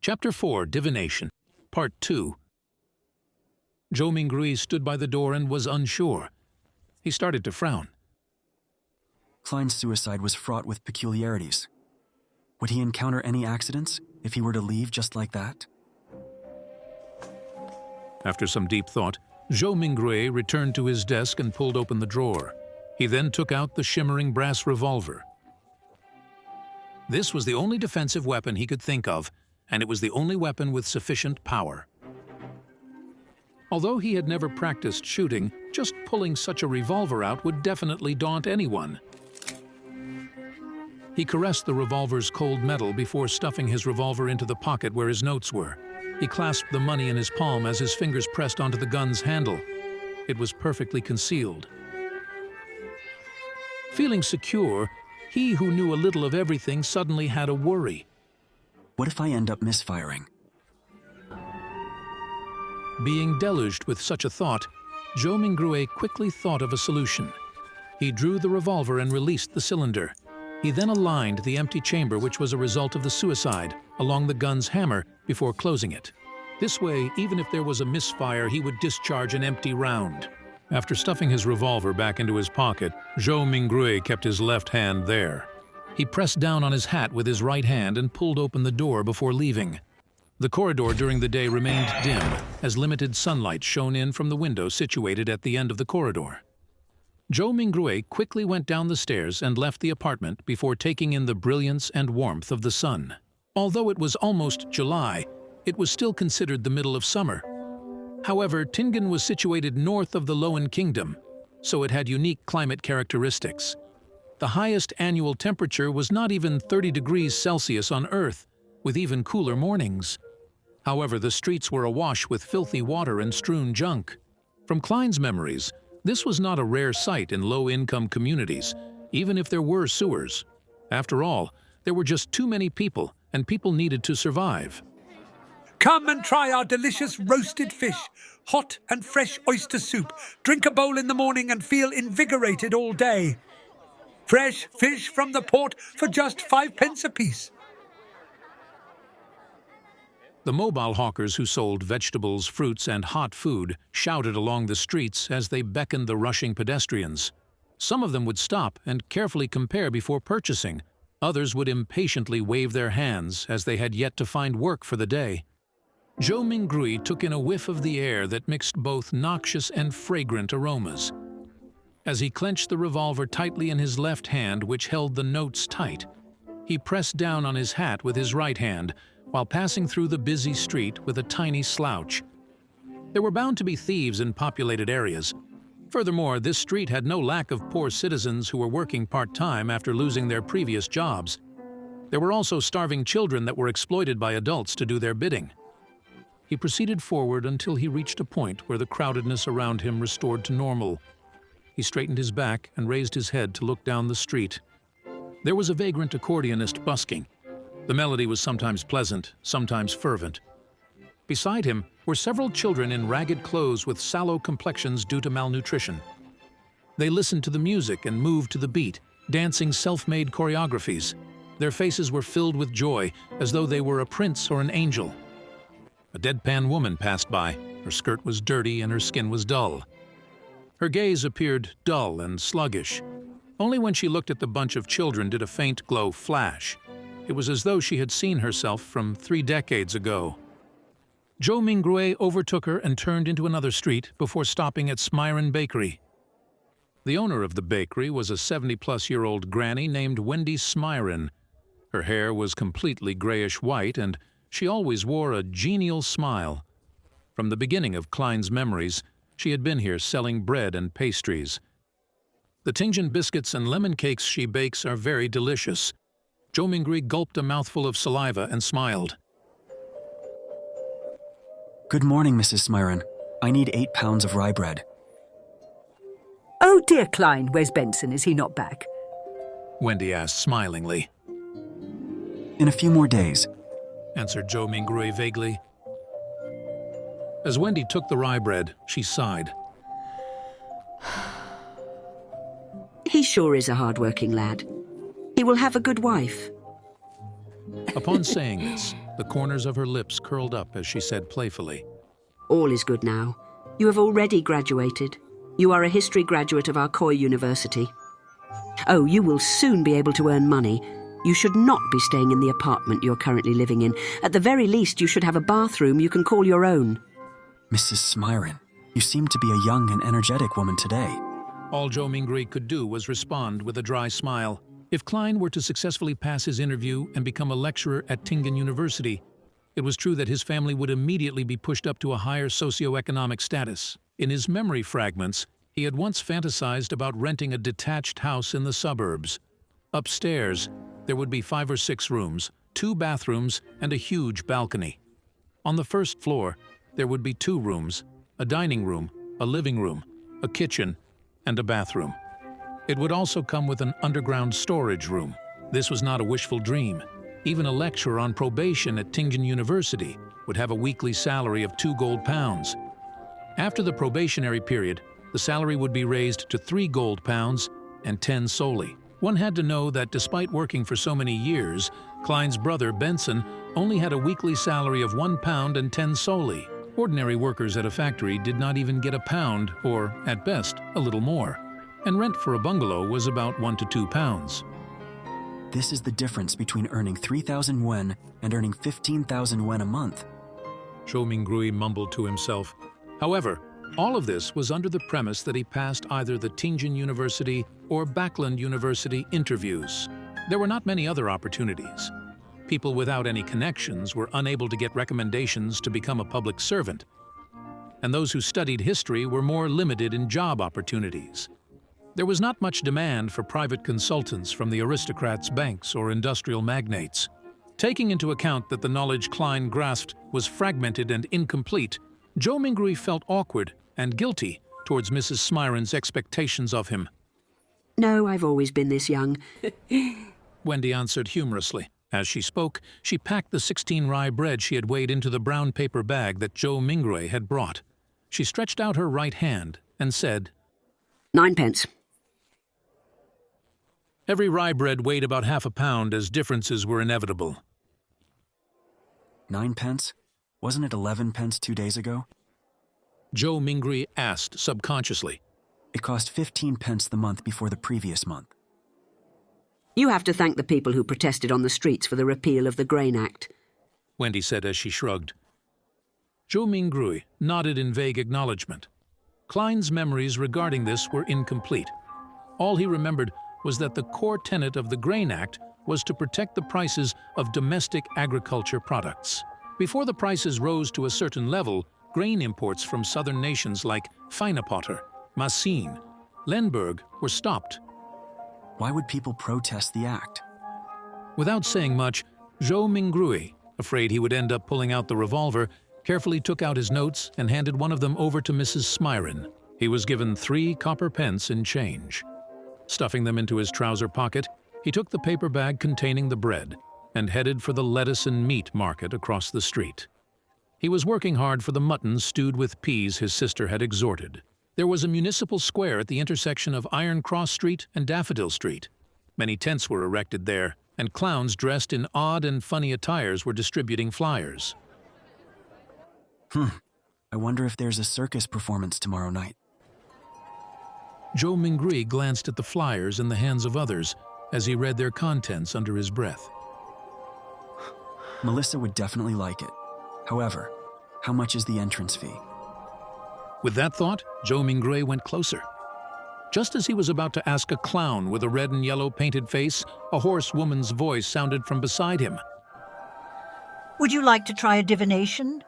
Chapter 4, Divination, Part 2. Zhou Mingrui stood by the door and was unsure. He started to frown. Klein's suicide was fraught with peculiarities. Would he encounter any accidents if he were to leave just like that? After some deep thought, Zhou Mingrui returned to his desk and pulled open the drawer. He then took out the shimmering brass revolver. This was the only defensive weapon he could think of, and it was the only weapon with sufficient power. Although he had never practiced shooting, just pulling such a revolver out would definitely daunt anyone. He caressed the revolver's cold metal before stuffing his revolver into the pocket where his notes were. He clasped the money in his palm as his fingers pressed onto the gun's handle. It was perfectly concealed. Feeling secure, he who knew a little of everything suddenly had a worry. What if I end up misfiring? Being deluged with such a thought, Zhou Mingrui quickly thought of a solution. He drew the revolver and released the cylinder. He then aligned the empty chamber, which was a result of the suicide, along the gun's hammer before closing it. This way, even if there was a misfire, he would discharge an empty round. After stuffing his revolver back into his pocket, Zhou Mingrui kept his left hand there. He pressed down on his hat with his right hand and pulled open the door before leaving. The corridor during the day remained dim, as limited sunlight shone in from the window situated at the end of the corridor. Zhou Mingrui quickly went down the stairs and left the apartment before taking in the brilliance and warmth of the sun. Although it was almost July, it was still considered the middle of summer. However, Tingen was situated north of the Loan Kingdom, so it had unique climate characteristics. The highest annual temperature was not even 30 degrees Celsius on Earth, with even cooler mornings. However, the streets were awash with filthy water and strewn junk. From Klein's memories, this was not a rare sight in low-income communities, even if there were sewers. After all, there were just too many people, and people needed to survive. Come and try our delicious roasted fish, hot and fresh oyster soup. Drink a bowl in the morning and feel invigorated all day. Fresh fish from the port for just 5 pence apiece. The mobile hawkers who sold vegetables, fruits, and hot food shouted along the streets as they beckoned the rushing pedestrians. Some of them would stop and carefully compare before purchasing. Others would impatiently wave their hands as they had yet to find work for the day. Zhou Mingrui took in a whiff of the air that mixed both noxious and fragrant aromas. As he clenched the revolver tightly in his left hand, which held the notes tight, he pressed down on his hat with his right hand, while passing through the busy street with a tiny slouch. There were bound to be thieves in populated areas. Furthermore, this street had no lack of poor citizens who were working part-time after losing their previous jobs. There were also starving children that were exploited by adults to do their bidding. He proceeded forward until he reached a point where the crowdedness around him restored to normal. He straightened his back and raised his head to look down the street. There was a vagrant accordionist busking. The melody was sometimes pleasant, sometimes fervent. Beside him were several children in ragged clothes with sallow complexions due to malnutrition. They listened to the music and moved to the beat, dancing self-made choreographies. Their faces were filled with joy, as though they were a prince or an angel. A deadpan woman passed by. Her skirt was dirty and her skin was dull. Her gaze appeared dull and sluggish. Only when she looked at the bunch of children did a faint glow flash. It was as though she had seen herself from 3 decades ago. Zhou Mingrui overtook her and turned into another street before stopping at Smyron Bakery. The owner of the bakery was a 70-plus-year-old granny named Wendy Smyron. Her hair was completely grayish-white, and she always wore a genial smile. From the beginning of Klein's memories, she had been here selling bread and pastries. The Tingen biscuits and lemon cakes she bakes are very delicious. Zhou Mingrui gulped a mouthful of saliva and smiled. Good morning, Mrs. Smyron. I need 8 pounds of rye bread. Oh dear, Klein, where's Benson? Is he not back? Wendy asked smilingly. In a few more days, answered Zhou Mingrui vaguely. As Wendy took the rye bread, she sighed. He sure is a hard-working lad. He will have a good wife. Upon saying this, The corners of her lips curled up as she said playfully, All is good now. You have already graduated. You are a history graduate of our Koi University. Oh, you will soon be able to earn money. You should not be staying in the apartment you're currently living in. At the very least, you should have a bathroom you can call your own. Mrs. Smyron, you seem to be a young and energetic woman today. All Zhou Mingrui could do was respond with a dry smile. If Klein were to successfully pass his interview and become a lecturer at Tingen University, it was true that his family would immediately be pushed up to a higher socioeconomic status. In his memory fragments, he had once fantasized about renting a detached house in the suburbs. Upstairs, there would be 5 or 6 rooms, 2 bathrooms, and a huge balcony. On the first floor, there would be 2 rooms, a dining room, a living room, a kitchen, and a bathroom. It would also come with an underground storage room. This was not a wishful dream. Even a lecturer on probation at Tingen University would have a weekly salary of 2 gold pounds. After the probationary period, the salary would be raised to 3 gold pounds and 10 solely. One had to know that despite working for so many years, Klein's brother, Benson, only had a weekly salary of 1 pound and 10 solely. Ordinary workers at a factory did not even get a pound, or, at best, a little more. And rent for a bungalow was about 1 to 2 pounds. This is the difference between earning 3,000 wen and earning 15,000 wen a month. Zhou Mingrui mumbled to himself. However, all of this was under the premise that he passed either the Tingen University or Backland University interviews. There were not many other opportunities. People without any connections were unable to get recommendations to become a public servant, and those who studied history were more limited in job opportunities. There was not much demand for private consultants from the aristocrats, banks, or industrial magnates. Taking into account that the knowledge Klein grasped was fragmented and incomplete, Zhou Mingrui felt awkward and guilty towards Mrs. Smyron's expectations of him. No, I've always been this young. Wendy answered humorously. As she spoke, she packed the 16 rye bread she had weighed into the brown paper bag that Zhou Mingrui had brought. She stretched out her right hand and said, 9 pence. Every rye bread weighed about half a pound as differences were inevitable. 9 pence? Wasn't it 11 pence 2 days ago? Zhou Mingrui asked subconsciously. It cost 15 pence the month before the previous month. You have to thank the people who protested on the streets for the repeal of the Grain Act. Wendy said as she shrugged. Zhou Mingrui nodded in vague acknowledgement. Klein's memories regarding this were incomplete. All he remembered was that the core tenet of the Grain Act was to protect the prices of domestic agriculture products. Before the prices rose to a certain level, grain imports from southern nations like Feinepotter, Massine, Lemberg were stopped. Why would people protest the act? Without saying much, Zhou Mingrui, afraid he would end up pulling out the revolver, carefully took out his notes and handed one of them over to Mrs. Smyron. He was given 3 copper pence in change. Stuffing them into his trouser pocket, he took the paper bag containing the bread and headed for the lettuce and meat market across the street. He was working hard for the mutton stewed with peas his sister had exhorted. There was a municipal square at the intersection of Iron Cross Street and Daffodil Street. Many tents were erected there, and clowns dressed in odd and funny attires were distributing flyers. I wonder if there's a circus performance tomorrow night. Zhou Mingrui glanced at the flyers in the hands of others as he read their contents under his breath. Melissa would definitely like it. However, how much is the entrance fee? With that thought, Zhou Mingrui went closer. Just as he was about to ask a clown with a red and yellow painted face, a hoarse woman's voice sounded from beside him. Would you like to try a divination?